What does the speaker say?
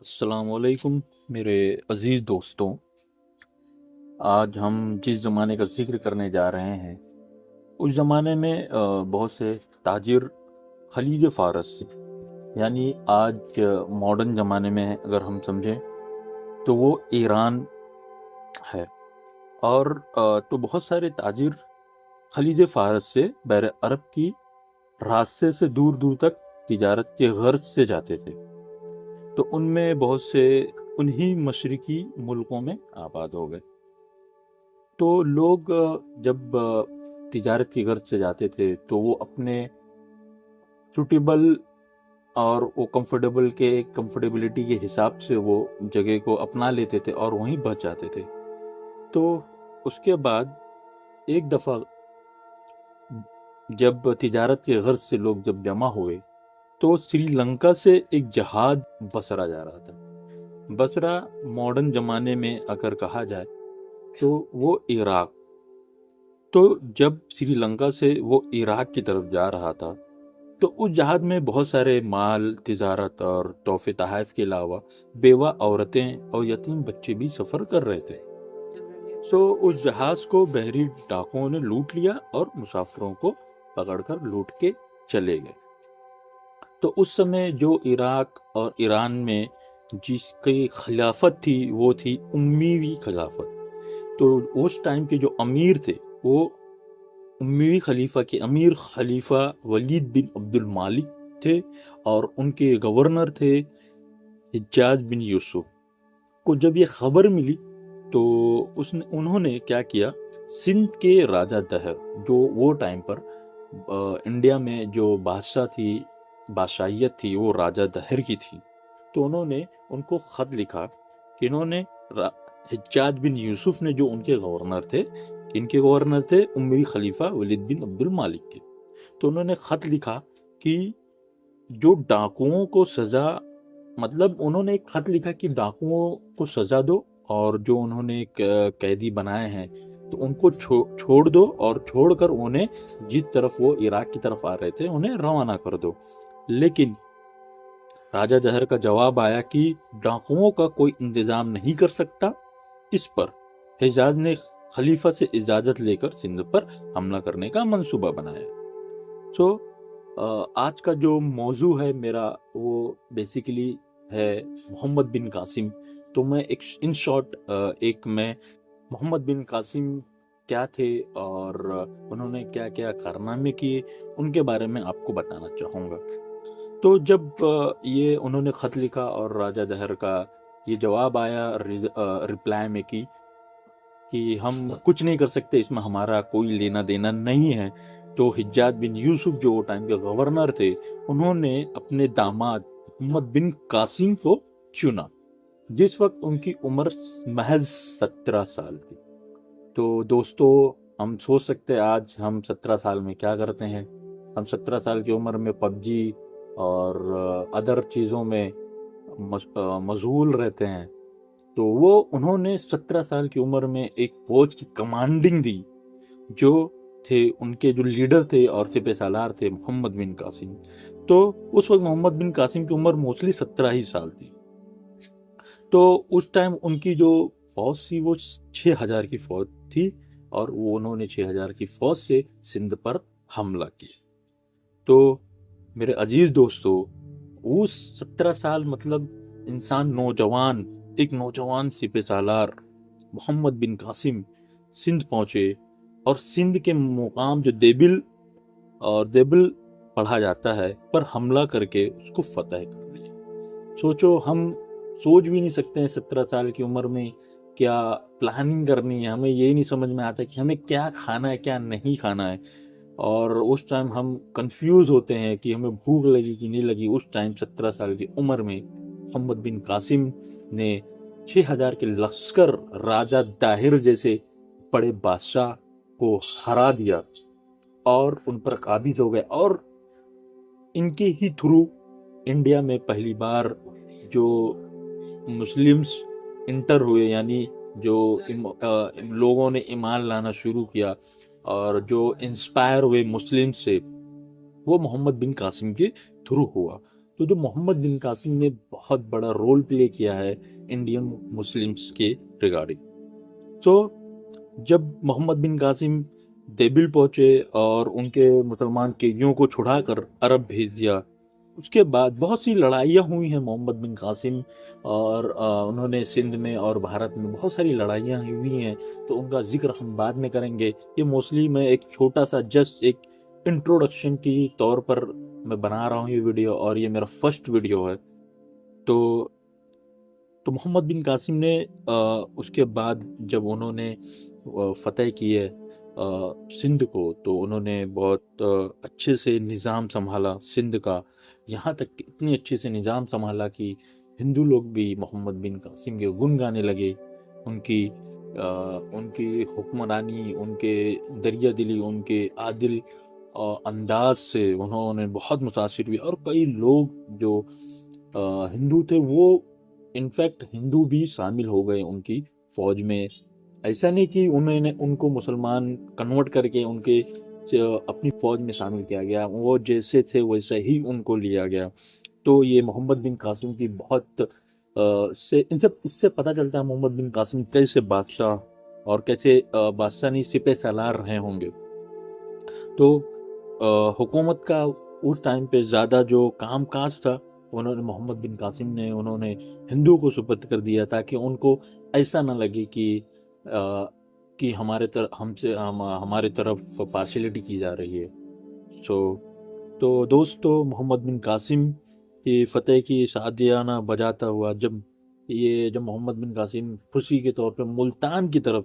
السلام علیکم میرے عزیز دوستوں، آج ہم جس زمانے کا ذکر کرنے جا رہے ہیں اس زمانے میں بہت سے تاجر خلیج فارس، یعنی آج ماڈرن زمانے میں اگر ہم سمجھیں تو وہ ایران ہے۔ اور تو بہت سارے تاجر خلیج فارس سے بحر عرب کی راستے سے دور دور تک تجارت کے غرض سے جاتے تھے، تو ان میں بہت سے انہی مشرقی ملکوں میں آباد ہو گئے۔ تو لوگ جب تجارت کی غرض سے جاتے تھے تو وہ اپنے سوٹیبل اور وہ کمفرٹیبلٹی کے حساب سے وہ جگہ کو اپنا لیتے تھے اور وہیں بس جاتے تھے۔ تو اس کے بعد ایک دفعہ جب تجارت کی غرض سے لوگ جب جمع ہوئے تو سری لنکا سے ایک جہاز بصرہ جا رہا تھا۔ بصرہ ماڈرن زمانے میں اگر کہا جائے تو وہ عراق۔ تو جب سری لنکا سے وہ عراق کی طرف جا رہا تھا تو اس جہاز میں بہت سارے مال، تجارت اور تحفے تحائف کے علاوہ بیوہ عورتیں اور یتیم بچے بھی سفر کر رہے تھے۔ تو اس جہاز کو بحری ڈاکوؤں نے لوٹ لیا اور مسافروں کو پکڑ کر لوٹ کے چلے گئے۔ تو اس سمے جو عراق اور ایران میں جس کی خلافت تھی وہ تھی امیوی خلافت۔ تو اس ٹائم کے جو امیر تھے وہ امیوی خلیفہ کے امیر خلیفہ ولید بن عبد المالک تھے، اور ان کے گورنر تھے حجاج بن یوسف۔ کو جب یہ خبر ملی تو انہوں نے کیا کیا، سندھ کے راجہ دہر، جو وہ ٹائم پر انڈیا میں جو بادشاہیت تھی وہ راجہ دہر کی تھی، تو انہوں نے ان کو خط لکھا کہ انہوں نے حجاج بن یوسف نے جو ان کے گورنر تھے، ان کے گورنر تھے امیوی خلیفہ ولید بن عبد المالک کے، تو انہوں نے خط لکھا کہ جو ڈاکوؤں کو سزا، مطلب انہوں نے ایک خط لکھا کہ ڈاکوؤں کو سزا دو، اور جو انہوں نے قیدی بنائے ہیں تو ان کو چھوڑ دو، اور چھوڑ کر انہیں جس طرف وہ عراق کی طرف آ رہے تھے انہیں روانہ کر دو۔ لیکن راجہ دہر کا جواب آیا کہ ڈاکوؤں کا کوئی انتظام نہیں کر سکتا۔ اس پر حجاج نے خلیفہ سے اجازت لے کر سندھ پر حملہ کرنے کا منصوبہ بنایا۔ سو آج کا جو موضوع ہے میرا وہ بیسیکلی ہے محمد بن قاسم۔ تو میں ان شارٹ میں محمد بن قاسم کیا تھے اور انہوں نے کیا کیا کارنامے کیے ان کے بارے میں آپ کو بتانا چاہوں گا۔ تو جب یہ انہوں نے خط لکھا اور راجہ دہر کا یہ جواب آیا رپلائی میں کہ ہم کچھ نہیں کر سکتے، اس میں ہمارا کوئی لینا دینا نہیں ہے، تو حجاج بن یوسف جو وہ ٹائم کے گورنر تھے انہوں نے اپنے داماد محمد بن قاسم کو چنا، جس وقت ان کی عمر محض 17 سال تھی۔ تو دوستو، ہم سوچ سکتے آج ہم 17 سال میں کیا کرتے ہیں۔ ہم 17 سال کی عمر میں پب جی اور ادر چیزوں میں مشغول رہتے ہیں، تو وہ انہوں نے 17 سال کی عمر میں ایک فوج کی کمانڈنگ دی، جو تھے ان کے جو لیڈر تھے اور سپہ سالار تھے محمد بن قاسم۔ تو اس وقت محمد بن قاسم کی عمر موسٹلی 17 ہی سال تھی۔ تو اس ٹائم ان کی جو فوج تھی وہ 6000 کی فوج تھی، اور وہ انہوں نے 6000 کی فوج سے سندھ پر حملہ کیا۔ تو میرے عزیز دوستو، وہ 17 سال مطلب انسان نوجوان، ایک نوجوان سپہ سالار محمد بن قاسم سندھ پہنچے، اور سندھ کے مقام جو دیبل پڑھا جاتا ہے پر حملہ کر کے اس کو فتح کر لیا۔ سوچو، ہم سوچ بھی نہیں سکتے ہیں 17 سال کی عمر میں کیا پلاننگ کرنی ہے، ہمیں یہ نہیں سمجھ میں آتا کہ ہمیں کیا کھانا ہے کیا نہیں کھانا ہے، اور اس ٹائم ہم کنفیوز ہوتے ہیں کہ ہمیں بھوک لگی کہ نہیں لگی۔ اس ٹائم 17 سال کی عمر میں محمد بن قاسم نے 6000 کے لشکر راجہ داہر جیسے بڑے بادشاہ کو ہرا دیا اور ان پر قابض ہو گئے، اور ان کے ہی تھرو انڈیا میں پہلی بار جو مسلمز انٹر ہوئے، یعنی جو لوگوں نے ایمان لانا شروع کیا اور جو انسپائر ہوئے مسلم سے، وہ محمد بن قاسم کے تھرو ہوا۔ تو جو محمد بن قاسم نے بہت بڑا رول پلے کیا ہے انڈین مسلمس کے ریگارڈنگ. تو جب محمد بن قاسم دیبل پہنچے اور ان کے مسلمان قیدیوں کو چھڑا کر عرب بھیج دیا، اس کے بعد بہت سی لڑائیاں ہوئی ہیں محمد بن قاسم اور انہوں نے سندھ میں اور بھارت میں بہت ساری لڑائیاں ہوئی ہیں، تو ان کا ذکر ہم بعد میں کریں گے. یہ موسٹلی میں ایک چھوٹا سا جسٹ ایک انٹروڈکشن کی طور پر میں بنا رہا ہوں یہ ویڈیو، اور یہ میرا فرسٹ ویڈیو ہے. تو محمد بن قاسم نے اس کے بعد جب انہوں نے فتح کی ہے سندھ کو، تو انہوں نے بہت اچھے سے نظام سنبھالا سندھ کا، یہاں تک کہ اتنی اچھے سے نظام سنبھالا کہ ہندو لوگ بھی محمد بن قاسم کے گن گانے لگے. ان کی حکمرانی، ان کے دریا دلی، ان کے عادل انداز سے انہوں نے بہت متاثر ہوئے، اور کئی لوگ جو ہندو تھے وہ انفیکٹ ہندو بھی شامل ہو گئے ان کی فوج میں. ایسا نہیں کہ انہوں نے ان کو مسلمان کنورٹ کر کے ان کے اپنی فوج میں شامل کیا گیا، وہ جیسے تھے ویسے ہی ان کو لیا گیا. تو یہ محمد بن قاسم کی بہت اس سے پتہ چلتا ہے محمد بن قاسم کیسے بادشاہ اور کیسے بادشاہ نہیں سپہ سالار رہے ہوں گے. تو حکومت کا اس ٹائم پہ زیادہ جو کام کاج تھا انہوں نے محمد بن قاسم نے انہوں نے ہندو کو سپرد کر دیا، تاکہ ان کو ایسا نہ لگے کہ ہمارے طرف پارشلٹی کی جا رہی ہے. تو دوستو، محمد بن قاسم کی فتح کی شادیانہ بجاتا ہوا جب محمد بن قاسم خوشی کے طور پہ ملتان کی طرف